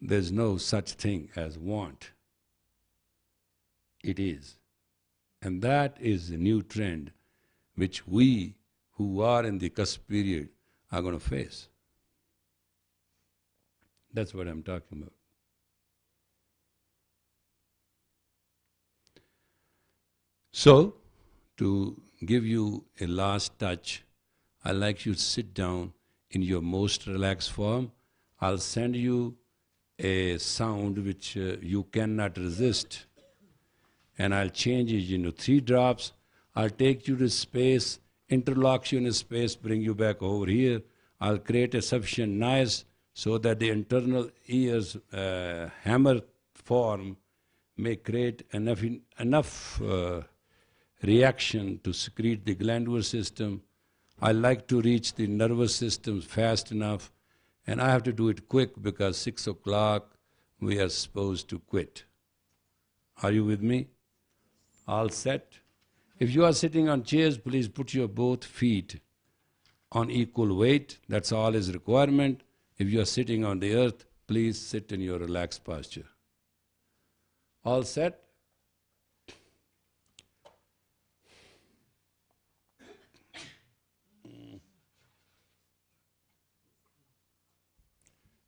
There's no such thing as want. It is. And that is a new trend which we who are in the cusp period are going to face. That's what I'm talking about. So, to give you a last touch, I'd like you to sit down in your most relaxed form. I'll send you a sound which you cannot resist. And I'll change it into 3 drops. I'll take you to space, interlock you in space, bring you back over here. I'll create a sufficient noise so that the internal ears hammer form may create enough reaction to secrete the glandular system. I like to reach the nervous system fast enough, and I have to do it quick because 6 o'clock we are supposed to quit. Are you with me? All set? If you are sitting on chairs, please put your both feet on equal weight. That's all is requirement. If you are sitting on the earth, please sit in your relaxed posture. All set?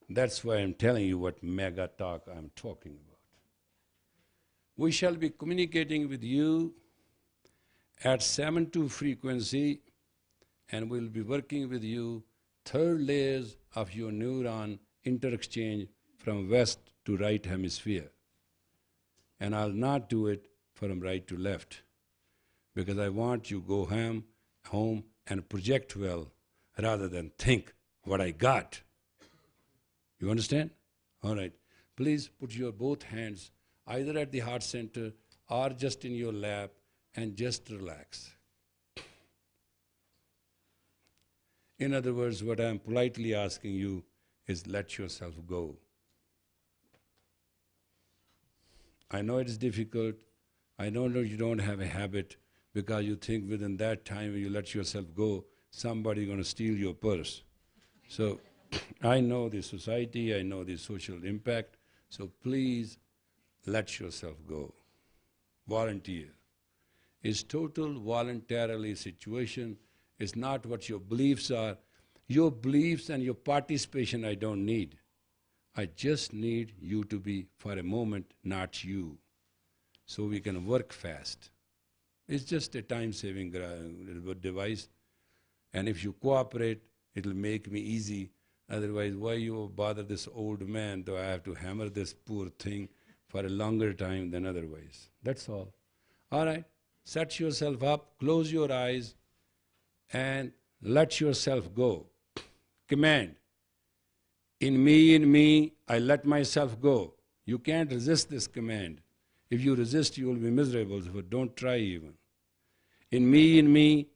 That's why I'm telling you what mega talk I'm talking about. We shall be communicating with you at 7.2 frequency, and we'll be working with you 3rd layers of your neuron interexchange from west to right hemisphere. And I'll not do it from right to left, because I want you to go home and project well rather than think what I got. You understand? All right. Please put your both hands either at the heart center or just in your lap and just relax. In other words, what I am politely asking you is let yourself go. I know it is difficult. I know that you don't have a habit, because you think within that time you let yourself go, somebody's going to steal your purse. So I know the society, I know the social impact, so please let yourself go. Volunteer. It's total voluntarily situation. It's not what your beliefs are. Your beliefs and your participation I don't need. I just need you to be, for a moment, not you. So we can work fast. It's just a time-saving device. And if you cooperate, it'll make me easy. Otherwise, why you bother this old man, though I have to hammer this poor thing for a longer time than otherwise. That's all. All right, set yourself up, close your eyes, and let yourself go. Command. In me, I let myself go. You can't resist this command. If you resist, you will be miserable, so don't try even. In me,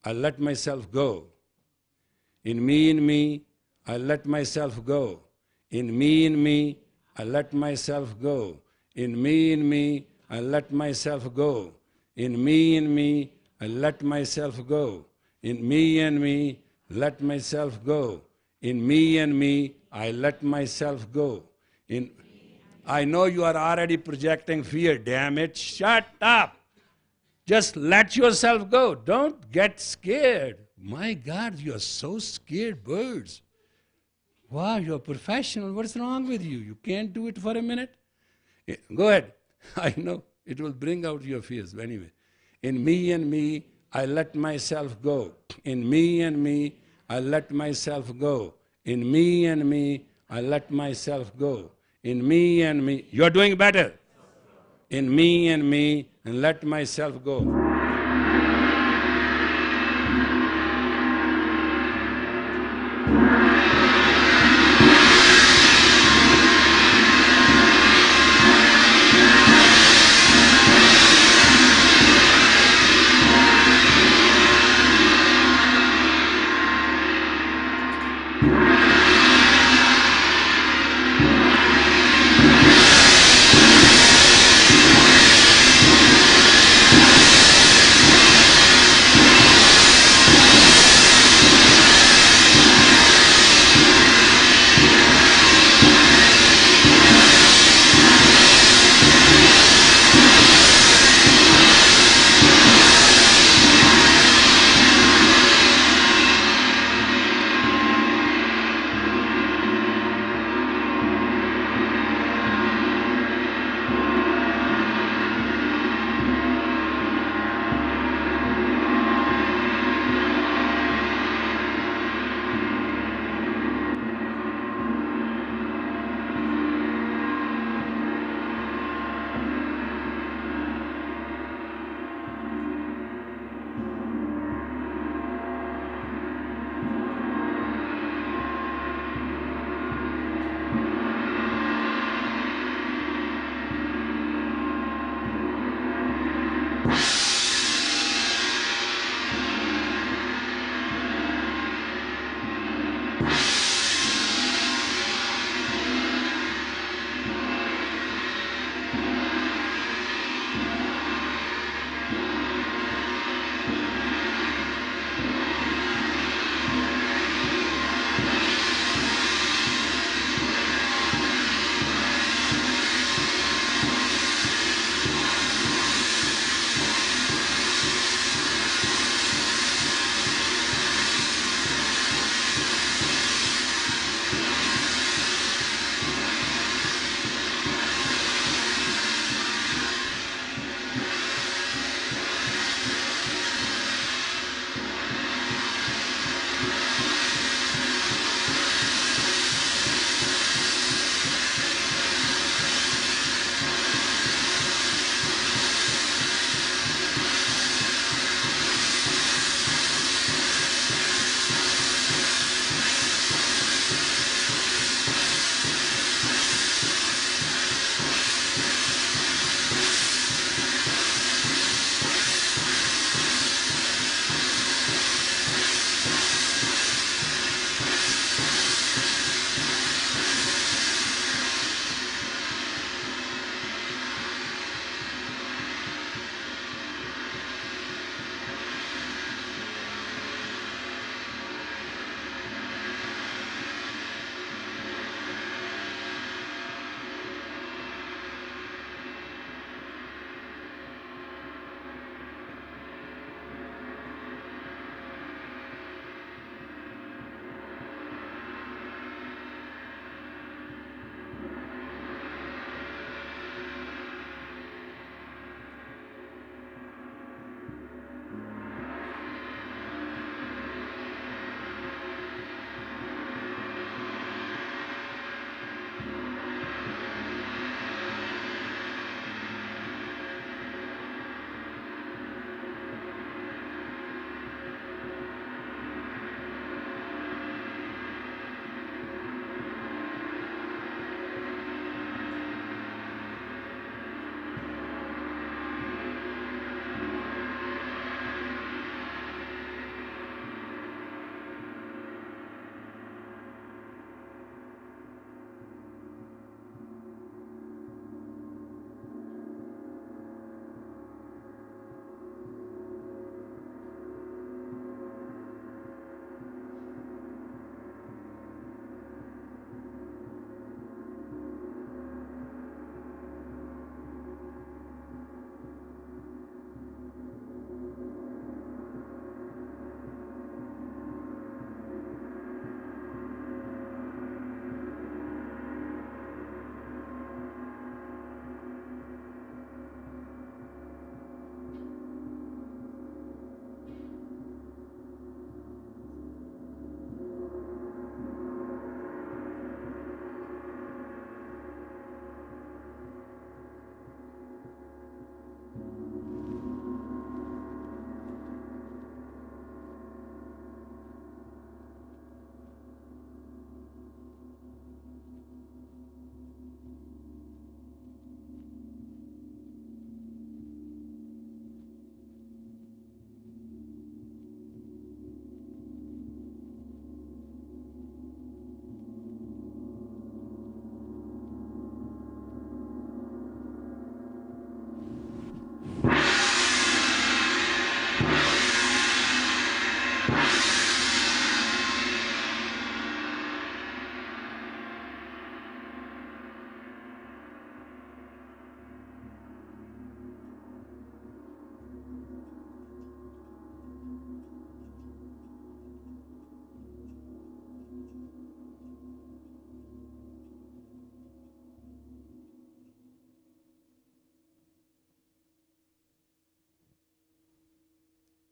I let myself go. In me, I let myself go. In me, I let myself go. In me, I let myself go. In me, I let myself go. In me, let myself go. In me, I let myself go. I know you are already projecting fear, damn it. Shut up. Just let yourself go. Don't get scared. My God, you are so scared birds. Wow, you're a professional. What's wrong with you? You can't do it for a minute? Go ahead. I know it will bring out your fears. But anyway, in me, I let myself go. In me, I let myself go. In me, I let myself go. In me, you're doing better. In me, and let myself go.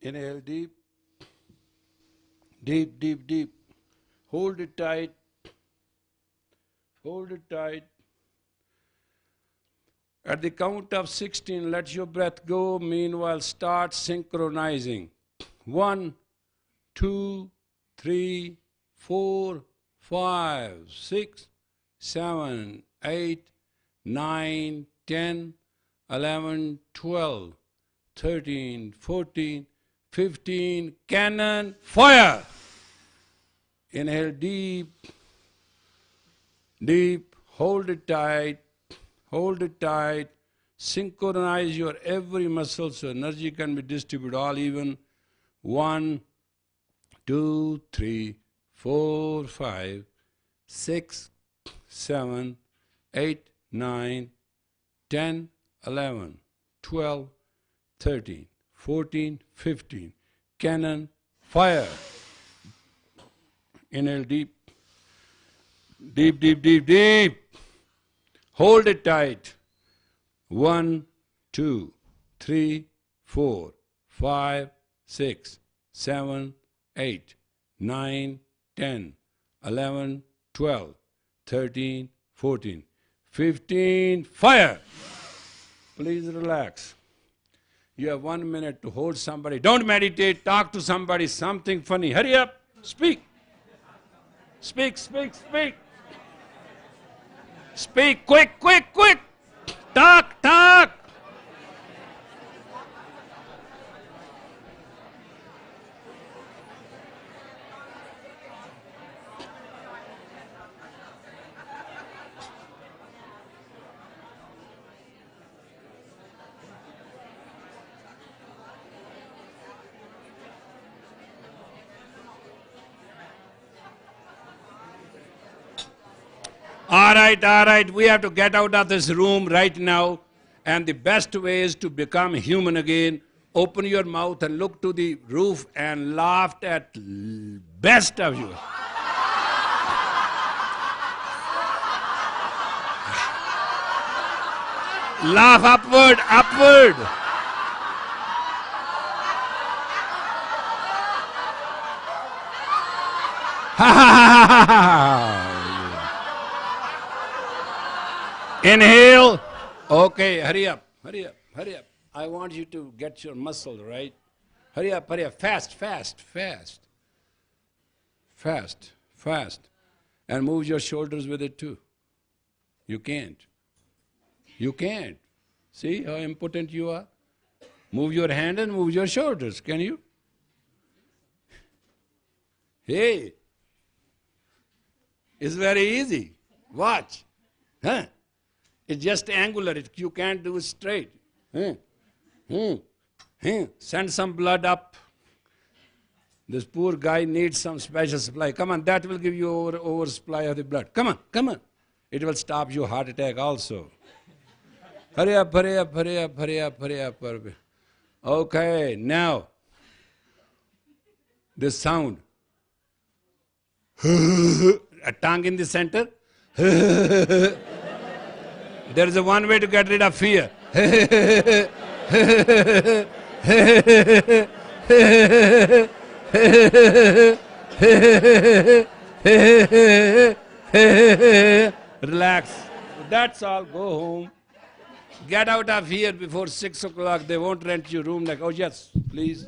Inhale deep. Deep, deep, deep. Hold it tight. Hold it tight. At the count of 16, let your breath go. Meanwhile, start synchronizing. 1, 2, 3, 4, 5, 6, 7, 8, 9, 10, 11, 12, 13, 14, 15. Cannon, fire! Inhale deep, deep. Hold it tight. Hold it tight. Synchronize your every muscle so energy can be distributed all even. 1, 2, 3, 4, 5, 6, 7, 8, 9, 10, 11, 12, 13, 14, 15. Cannon, fire. Inhale deep. Deep, deep, deep, deep. Hold it tight. 1, 2, 3, 4, 5, 6, 7, 8, 9, 10, 11, 12, 13, 14, 15. Fire! Please relax. You have 1 minute to hold somebody. Don't meditate. Talk to somebody. Something funny. Hurry up. Speak. Speak, speak, speak. Speak quick, quick, quick. Talk, talk. All right, we have to get out of this room right now. And the best way is to become human again. Open your mouth and look to the roof and laugh at best of you. Laugh upward, upward. Ha ha ha ha ha. Inhale. Okay, hurry up, hurry up, hurry up. I want you to get your muscle right. Hurry up, fast, fast, fast. Fast, fast. And move your shoulders with it too. You can't. You can't. See how impotent you are? Move your hand and move your shoulders. Can you? Hey. It's very easy. Watch. Huh? It's just angular. You can't do it straight. Send some blood up. This poor guy needs some special supply. Come on, that will give you oversupply of the blood. Come on, come on. It will stop your heart attack also. Hurry up, hurry up, hurry up, hurry up, hurry up, hurry up. Okay, now, this sound. A tongue in the center. There is a one way to get rid of fear. Relax. That's all. Go home. Get out of here before 6 o'clock. They won't rent your room. Like, oh yes, please.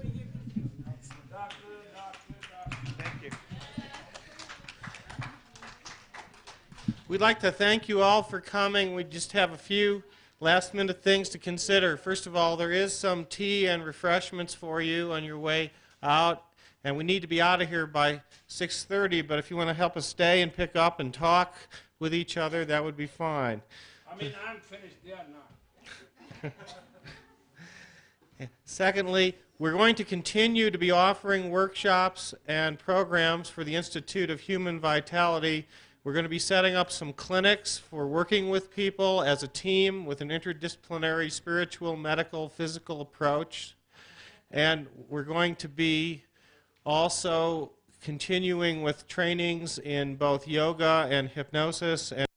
We'd like to thank you all for coming. We just have a few last-minute things to consider. First of all, there is some tea and refreshments for you on your way out, and we need to be out of here by 6:30, but if you want to help us stay and pick up and talk with each other, that would be fine. I mean, I'm finished. They are not. Secondly, we're going to continue to be offering workshops and programs for the Institute of Human Vitality. We're going to be setting up some clinics for working with people as a team with an interdisciplinary spiritual, medical, physical approach. And we're going to be also continuing with trainings in both yoga and hypnosis. And